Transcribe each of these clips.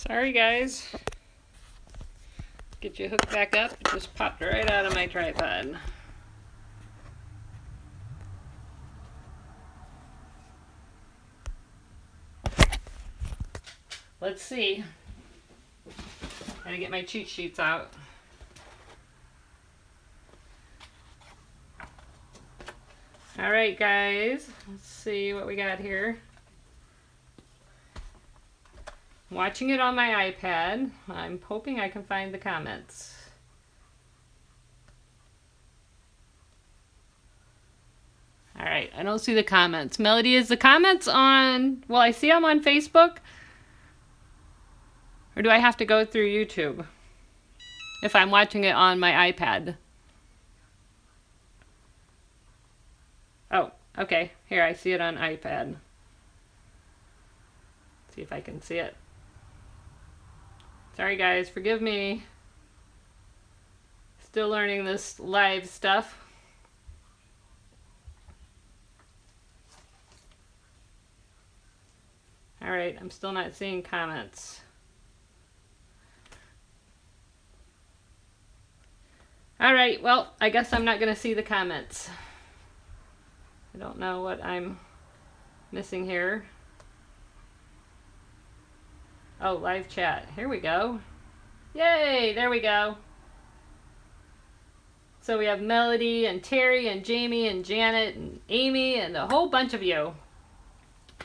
Sorry guys. Get you hooked back up. It just popped right out of my tripod. Let's see. Gotta get my cheat sheets out. Alright guys, let's see what we got here. I'm watching it on my iPad. I'm hoping I can find the comments. Alright, I don't see the comments. Melody, is the comments on, well, I see them on Facebook? Or do I have to go through YouTube if I'm watching it on my iPad? Oh, okay. Here, I see it on iPad. See if I can see it. Sorry guys, forgive me. Still learning this live stuff. Alright, I'm still not seeing comments. Alright, well, I guess I'm not going to see the comments. I don't know what I'm missing here. Oh, live chat. Here we go. Yay, there we go. So we have Melody and Terry and Jamie and Janet and Amy and a whole bunch of you.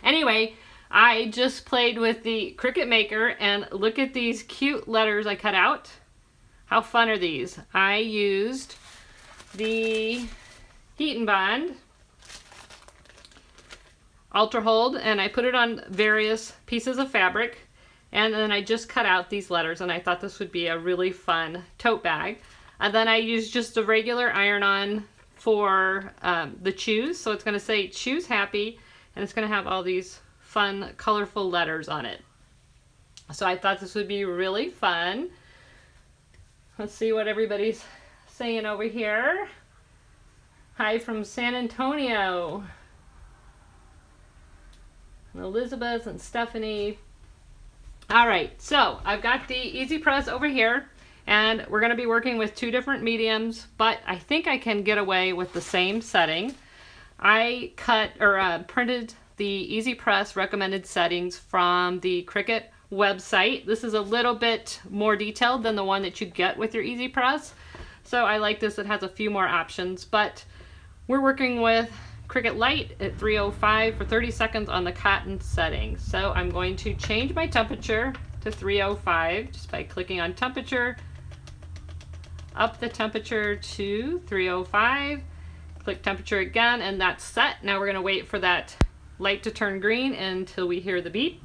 Anyway, I just played with the Cricut Maker and look at these cute letters I cut out. How fun are these? I used the Heat and Bond Ultra Hold and I put it on various pieces of fabric, and then I just cut out these letters, and I thought this would be a really fun tote bag. And then I used just a regular iron-on for the choose, so it's going to say choose happy, and it's going to have all these fun colorful letters on it. So I thought this would be really fun. Let's see what everybody's saying over here. Hi from San Antonio. And Elizabeth and Stephanie. All right, so I've got the Easy Press over here, and we're going to be working with two different mediums, but I think I can get away with the same setting. I printed the Easy Press recommended settings from the Cricut website. This is a little bit more detailed than the one that you get with your Easy Press. So I like this. It has a few more options, but we're working with Cricut Light at 305 for 30 seconds on the cotton setting. So I'm going to change my temperature to 305 just by clicking on temperature, up the temperature to 305, click temperature again, and that's set. Now we're going to wait for that light to turn green until we hear the beep.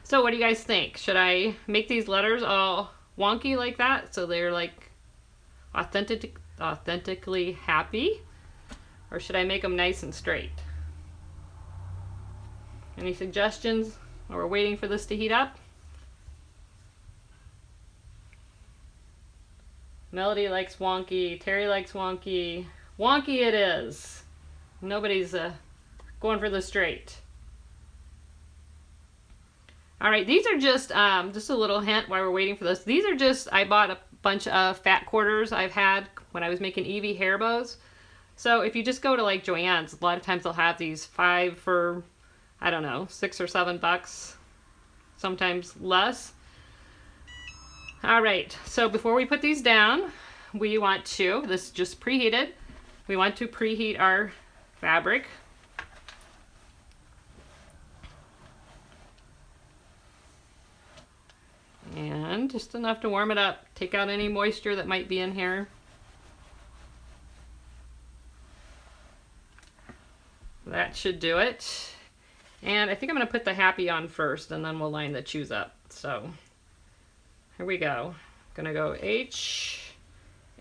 So what do you guys think? Should I make these letters all wonky like that so they're like authentically happy? Or should I make them nice and straight? Any suggestions while we're waiting for this to heat up? Melody likes wonky. Terry likes wonky. Wonky it is. Nobody's going for the straight. All right, these are just a little hint while we're waiting for this. These are just, I bought a bunch of fat quarters I've had when I was making Evie hair bows. So if you just go to like Joann's, a lot of times they'll have these 5 for, I don't know, $6 or $7, sometimes less. All right, so before we put these down, we want to, this is just preheated, we want to preheat our fabric. And just enough to warm it up, take out any moisture that might be in here. That should do it. And I think I'm going to put the happy on first, and then we'll line the choose up. So here we go. I'm going to go H,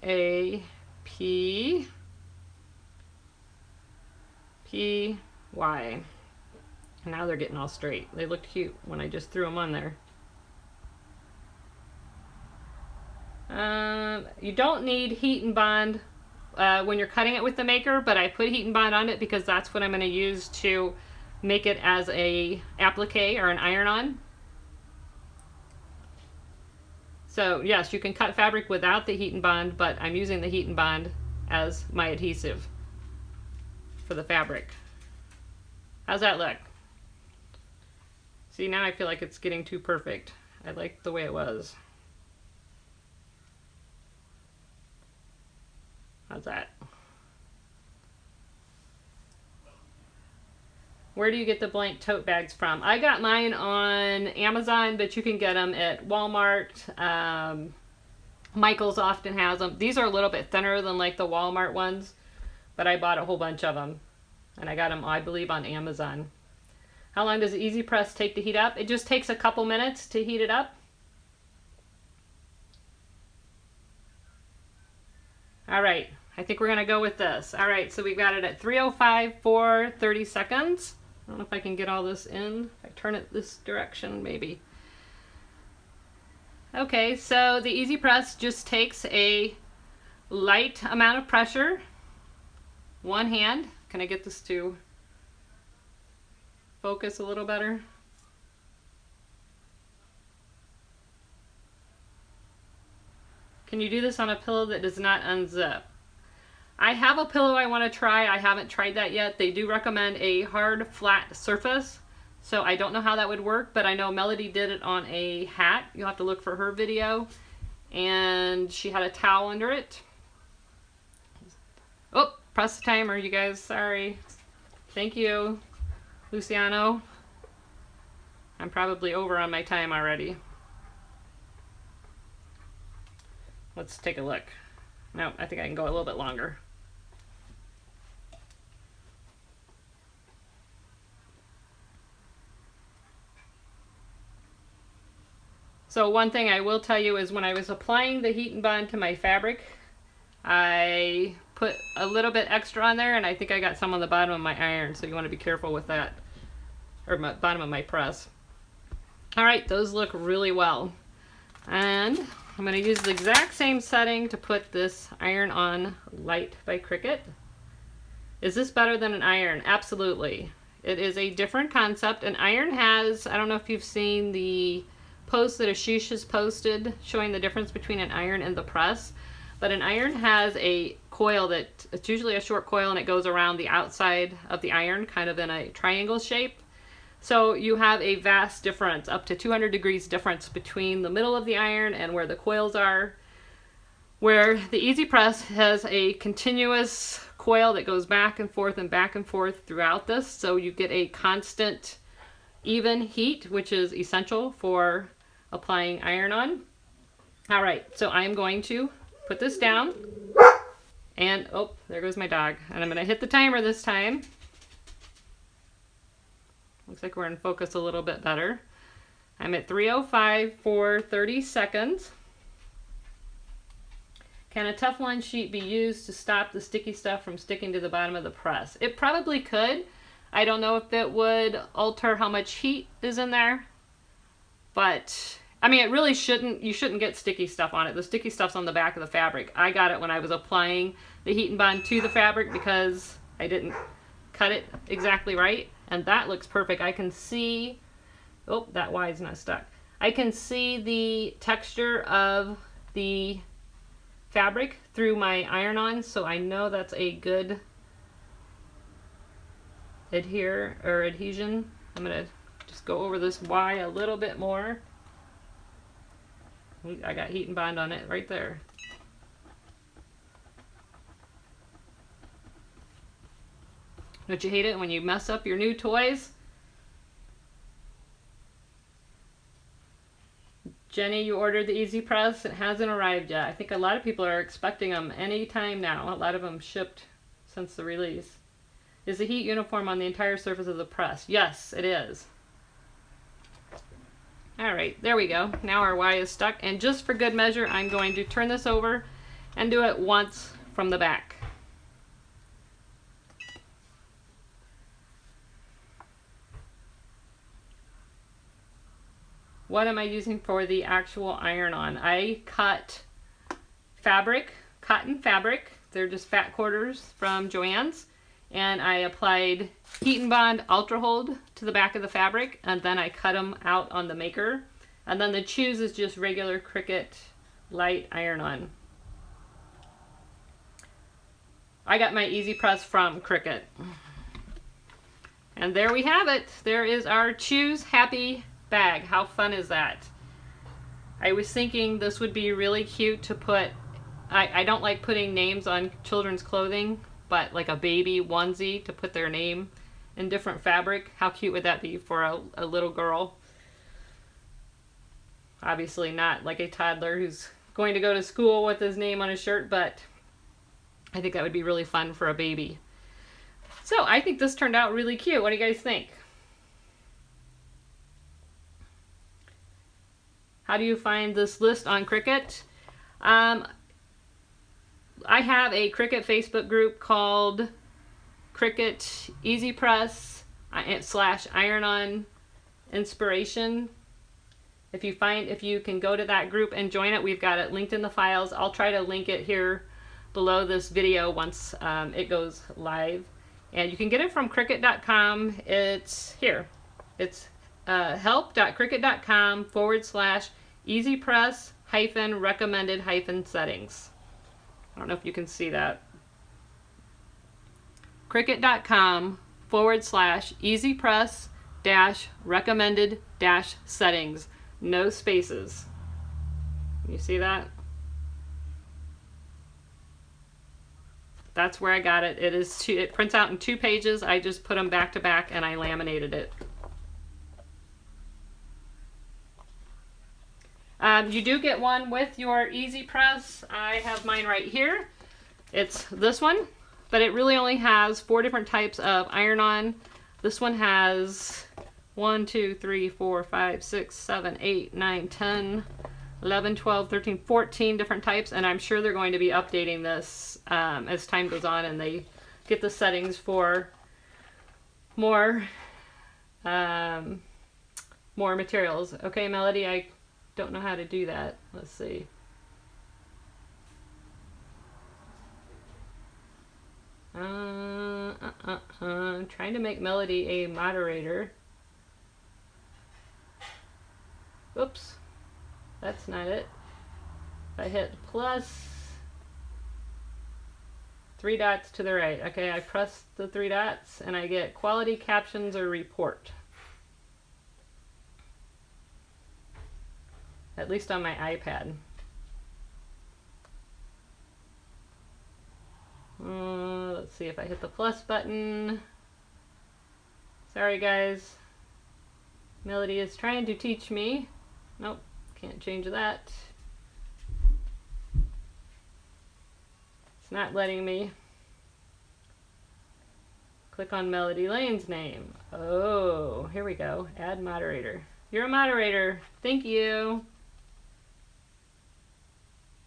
A, P, P, Y. And now they're getting all straight. They looked cute when I just threw them on there. You don't need heat and bond when you're cutting it with the maker, but I put heat and bond on it because that's what I'm going to use to make it as a applique or an iron-on. So yes, you can cut fabric without the heat and bond, but I'm using the heat and bond as my adhesive for the fabric. How's that look? See, now I feel like it's getting too perfect. I like the way it was. How's that? Where do you get the blank tote bags from? I got mine on Amazon, but you can get them at Walmart. Michael's often has them. These are a little bit thinner than like the Walmart ones, but I bought a whole bunch of them. And I got them, I believe, on Amazon. How long does the Easy Press take to heat up? It just takes a couple minutes to heat it up. All right, I think we're gonna go with this. All right, so we've got it at 305 for 30 seconds. I don't know if I can get all this in. If I turn it this direction, maybe. Okay, so the Easy Press just takes a light amount of pressure. One hand. Can I get this to focus a little better? Can you do this on a pillow that does not unzip? I have a pillow I want to try. I haven't tried that yet. They do recommend a hard, flat surface. So I don't know how that would work, but I know Melody did it on a hat. You'll have to look for her video. And she had a towel under it. Oh, press the timer, you guys. Sorry. Thank you, Luciano. I'm probably over on my time already. Let's take a look. No, I think I can go a little bit longer. So one thing I will tell you is when I was applying the heat and bond to my fabric, I put a little bit extra on there, and I think I got some on the bottom of my iron, so you want to be careful with that, or my bottom of my press. All right, those look really well. And I'm going to use the exact same setting to put this iron on light by Cricut. Is this better than an iron? Absolutely. It is a different concept. An iron has, I don't know if you've seen the post that Ashish has posted showing the difference between an iron and the press, but an iron has a coil that, it's usually a short coil, and it goes around the outside of the iron kind of in a triangle shape. So you have a vast difference, up to 200 degrees difference between the middle of the iron and where the coils are. Where the Easy Press has a continuous coil that goes back and forth throughout this, so you get a constant even heat, which is essential for applying iron on. All right, so I'm going to put this down, and oh, there goes my dog. And I'm going to hit the timer this time. Looks like we're in focus a little bit better. I'm at 305 for 30 seconds. Can a Teflon sheet be used to stop the sticky stuff from sticking to the bottom of the press? It probably could. I don't know if it would alter how much heat is in there, but I mean, it really shouldn't, you shouldn't get sticky stuff on it. The sticky stuff's on the back of the fabric. I got it when I was applying the heat and bond to the fabric because I didn't cut it exactly right, and that looks perfect. I can see, oh, that Y is not stuck. I can see the texture of the fabric through my iron-on, so I know that's a good adhesion. I'm gonna just go over this Y a little bit more. I got heat and bond on it right there. Don't you hate it when you mess up your new toys? Jenny, you ordered the Easy Press. It hasn't arrived yet. I think a lot of people are expecting them any time now. A lot of them shipped since the release. Is the heat uniform on the entire surface of the press? Yes, it is. All right, there we go. Now our Y is stuck. And just for good measure, I'm going to turn this over and do it once from the back. What am I using for the actual iron-on? I cut fabric, cotton fabric. They're just fat quarters from Joann's. And I applied heat and bond ultra hold to the back of the fabric, and then I cut them out on the maker. And then the Choose is just regular Cricut light iron-on. I got my Easy Press from Cricut. And there we have it. There is our Choose Happy bag. How fun is that? I was thinking this would be really cute to put, I don't like putting names on children's clothing, but like a baby onesie to put their name in different fabric. How cute would that be for a little girl? Obviously not like a toddler who's going to go to school with his name on his shirt, but I think that would be really fun for a baby. So I think this turned out really cute. What do you guys think? How do you find this list on Cricut? I have a Cricut Facebook group called Cricut Easy Press / Iron-On Inspiration. If you can go to that group and join it, we've got it linked in the files. I'll try to link it here below this video once it goes live. And you can get it from Cricut.com. It's here. It's help.cricut.com / easypress -recommended -settings. I don't know if you can see that. Cricut.com / easypress -recommended -settings. No spaces. You see that? That's where I got it. It prints out in 2 pages. I just put them back to back and I laminated it. You do get one with your Easy Press. I have mine right here. It's this one, but it really only has 4 different types of iron-on. This one has 1, 2, 3, 4, 5, 6, 7, 8, 9, 10, 11, 12, 13, 14 different types, and I'm sure they're going to be updating this as time goes on and they get the settings for more materials. Okay, Melody, I don't know how to do that. Let's see. I'm trying to make Melody a moderator. Oops, that's not it. If I hit plus 3 dots to the right. Okay, I press the 3 dots and I get quality captions or report. At least on my iPad. Let's see if I hit the plus button. Sorry guys. Melody is trying to teach me. Nope, can't change that. It's not letting me. Click on Melody Lane's name. Oh, here we go. Add moderator. You're a moderator. Thank you.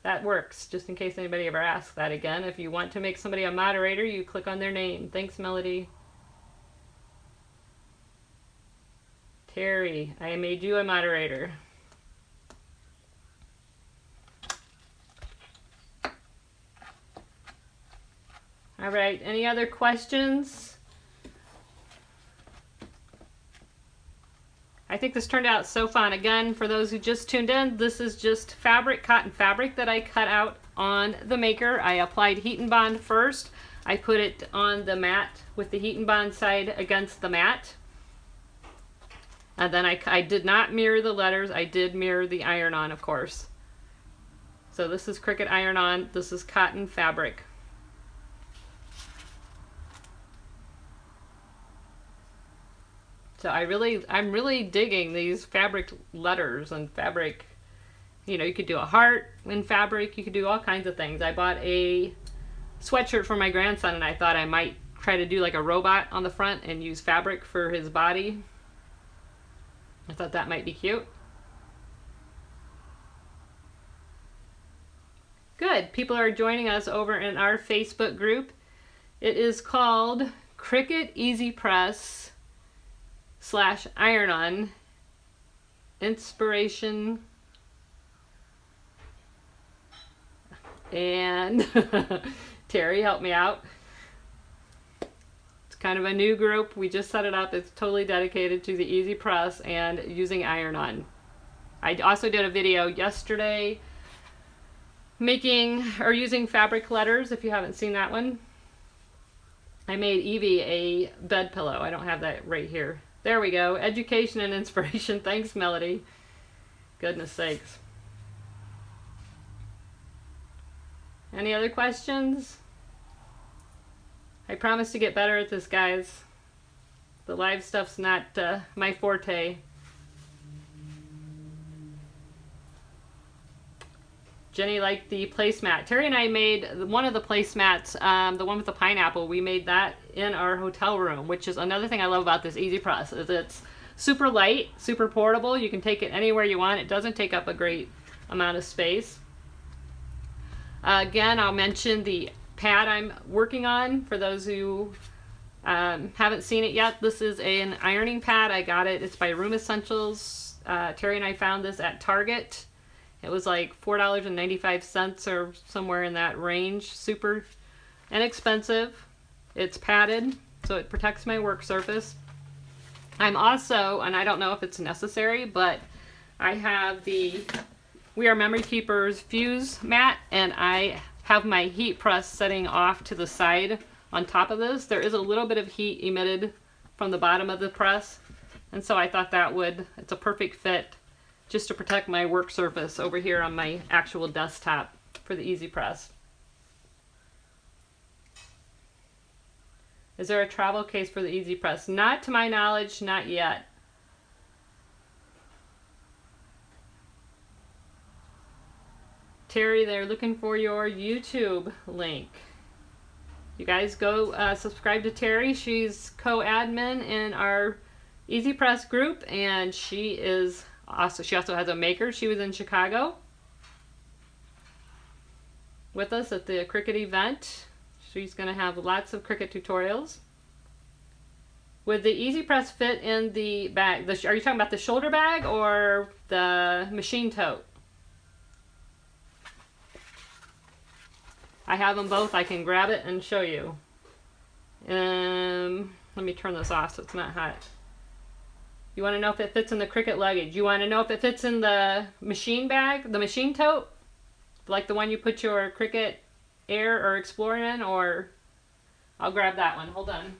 That works, just in case anybody ever asks that again. If you want to make somebody a moderator, you click on their name. Thanks, Melody. Terry, I made you a moderator. All right, any other questions? I think this turned out so fun. Again, for those who just tuned in, this is just fabric, cotton fabric that I cut out on the maker. I applied heat and bond first. I put it on the mat with the heat and bond side against the mat. And then I did not mirror the letters. I did mirror the iron-on, of course. So this is Cricut iron-on. This is cotton fabric. So I'm really digging these fabric letters and fabric. You know, you could do a heart in fabric. You could do all kinds of things. I bought a sweatshirt for my grandson and I thought I might try to do like a robot on the front and use fabric for his body. I thought that might be cute. Good. People are joining us over in our Facebook group. It is called Cricut Easy Press / iron-on inspiration, and Terry, help me out. It's kind of a new group. We just set it up. It's totally dedicated to the Easy Press and using iron-on. I also did a video yesterday making or using fabric letters, if you haven't seen that one. I made Evie a bed pillow. I don't have that right here. There we go. Education and inspiration. Thanks, Melody. Goodness sakes. Any other questions? I promise to get better at this, guys. The live stuff's not my forte. Jenny liked the placemat. Terry and I made one of the placemats, the one with the pineapple. We made that in our hotel room, which is another thing I love about this Easy Press, is it's super light, super portable. You can take it anywhere you want. It doesn't take up a great amount of space. Again, I'll mention the pad I'm working on for those who haven't seen it yet. This is an ironing pad. I got it. It's by Room Essentials. Terry and I found this at Target. It was like $4.95 or somewhere in that range. Super inexpensive. It's padded, so it protects my work surface. I'm also, and I don't know if it's necessary, but I have the We Are Memory Keepers fuse mat, and I have my heat press setting off to the side on top of this. There is a little bit of heat emitted from the bottom of the press, and so I thought that it's a perfect fit just to protect my work surface over here on my actual desktop for the Easy Press. Is there a travel case for the Easy Press? Not to my knowledge, not yet. Terry, they're looking for your YouTube link. You guys go subscribe to Terry. She's co-admin in our Easy Press group, and she also has a maker. She was in Chicago with us at the Cricut event. She's going to have lots of Cricut tutorials. Would the Easy Press fit in the bag? Are you talking about the shoulder bag or the machine tote? I have them both. I can grab it and show you. Let me turn this off so it's not hot. You want to know if it fits in the Cricut luggage. You want to know if it fits in the machine bag, the machine tote? Like the one you put your Cricut Air or Explorer in, or I'll grab that one. Hold on.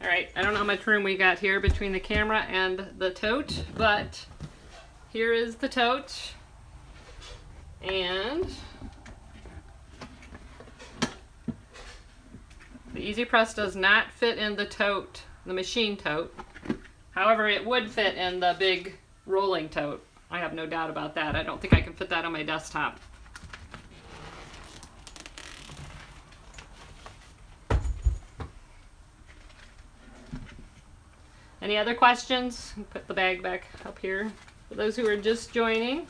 All right, I don't know how much room we got here between the camera and the tote, but here is the tote, and the Easy Press does not fit in the tote, the machine tote. However, it would fit in the big rolling tote. I have no doubt about that. I don't think I can fit that on my desktop. Any other questions? Put the bag back up here for those who are just joining.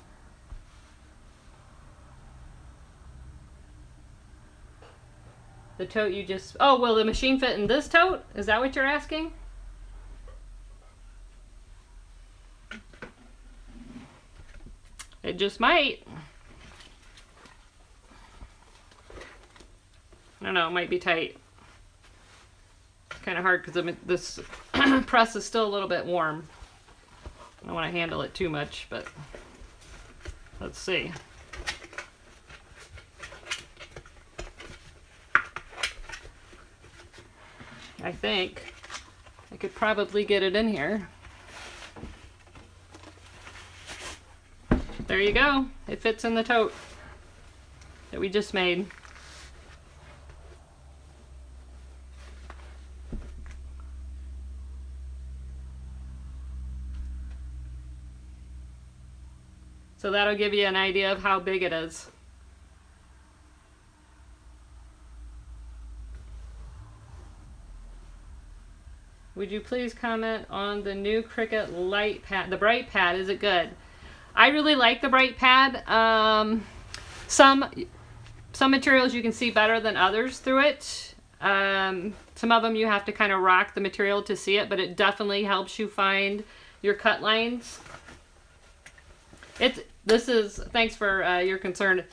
The tote you just... Oh, will the machine fit in this tote? Is that what you're asking? It just might. I don't know, it might be tight. Kind of hard because this press is still a little bit warm. I don't want to handle it too much, but let's see. I think I could probably get it in here. There you go. It fits in the tote that we just made. So that'll give you an idea of how big it is. Would you please comment on the new Cricut light pad, the bright pad? Is it good? I really like the bright pad. Some materials you can see better than others through it. Some of them you have to kind of rock the material to see it, but it definitely helps you find your cut lines. this is, thanks for your concern.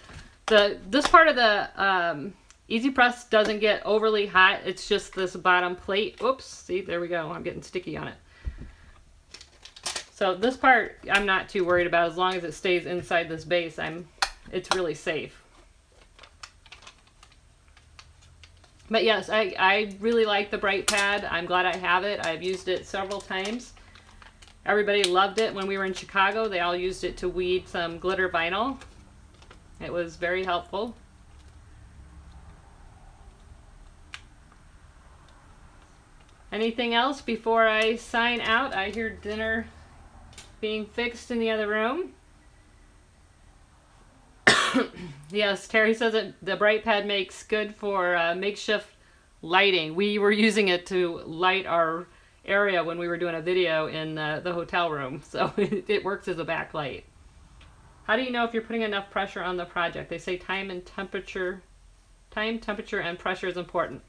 This part of the Easy Press doesn't get overly hot. It's just this bottom plate. Oops, see, there we go. I'm getting sticky on it. So this part I'm not too worried about. As long as it stays inside this base, it's really safe. But yes, I really like the bright pad. I'm glad I have it. I've used it several times. Everybody loved it when we were in Chicago. They all used it to weed some glitter vinyl. It was very helpful. Anything else before I sign out? I hear dinner being fixed in the other room. Yes, Terry says that the bright pad makes good for makeshift lighting. We were using it to light our area when we were doing a video in the hotel room, so it works as a backlight. How do you know if you're putting enough pressure on the project? They say time, temperature, and pressure is important.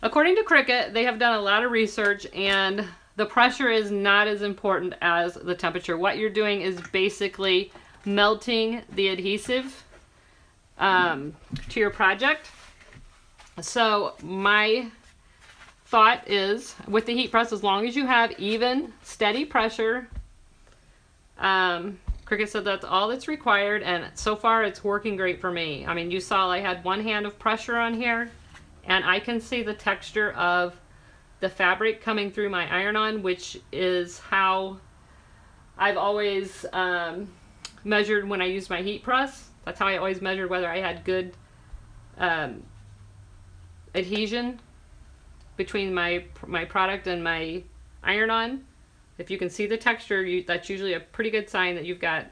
According to Cricut, they have done a lot of research, and the pressure is not as important as the temperature. What you're doing is basically melting the adhesive to your project. So my thought is, with the heat press, as long as you have even, steady pressure, Cricut said that's all that's required, and so far it's working great for me. I mean, you saw I had one hand of pressure on here, and I can see the texture of the fabric coming through my iron-on, which is how I've always measured when I used my heat press. That's how I always measured whether I had good adhesion between my product and my iron-on. If you can see the texture, that's usually a pretty good sign that you've got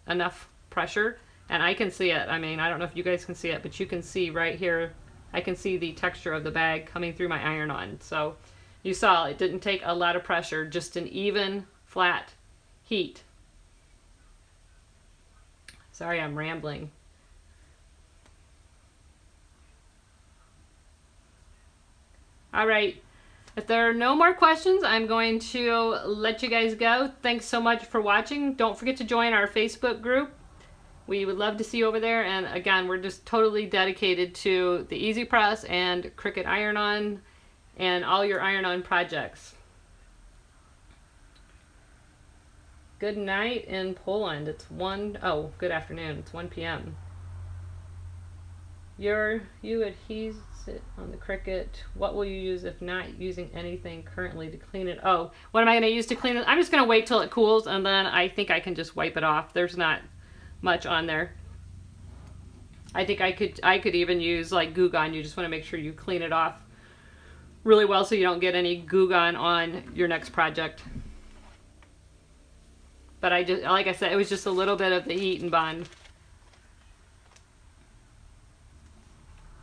enough pressure. And I can see it. I mean, I don't know if you guys can see it, but you can see right here, I can see the texture of the bag coming through my iron-on. So you saw it didn't take a lot of pressure, just an even, flat heat. Sorry, I'm rambling. All right. If there are no more questions, I'm going to let you guys go. Thanks so much for watching. Don't forget to join our Facebook group. We would love to see you over there. And again, we're just totally dedicated to the Easy Press and Cricut Iron-On and all your iron-on projects. Good night in Poland. It's good afternoon. It's 1 p.m. You adhese it on the Cricut. What will you use if not using anything currently to clean it? Oh, what am I going to use to clean it? I'm just going to wait till it cools, and then I think I can just wipe it off. There's not much on there. I think I could even use like Goo Gone. You just want to make sure you clean it off really well so you don't get any Goo Gone on your next project. But like I said, it was just a little bit of the heat and bond.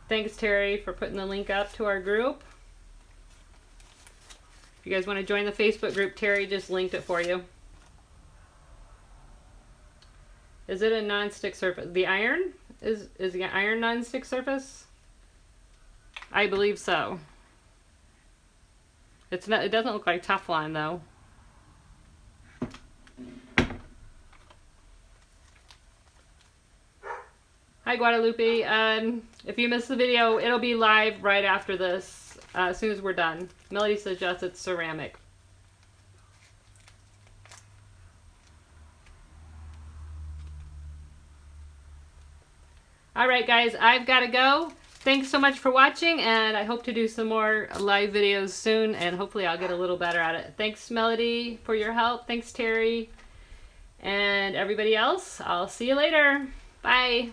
Thanks, Terry, for putting the link up to our group. If you guys want to join the Facebook group, Terry just linked it for you. Is it a non-stick surface? The iron? Is the iron non-stick surface? I believe so. It's not. It doesn't look like Teflon though. Hi Guadalupe. If you missed the video, it'll be live right after this, as soon as we're done. Melody suggests it's ceramic. Alright guys, I've got to go. Thanks so much for watching, and I hope to do some more live videos soon, and hopefully I'll get a little better at it. Thanks Melody for your help. Thanks Terry. And everybody else, I'll see you later. Bye.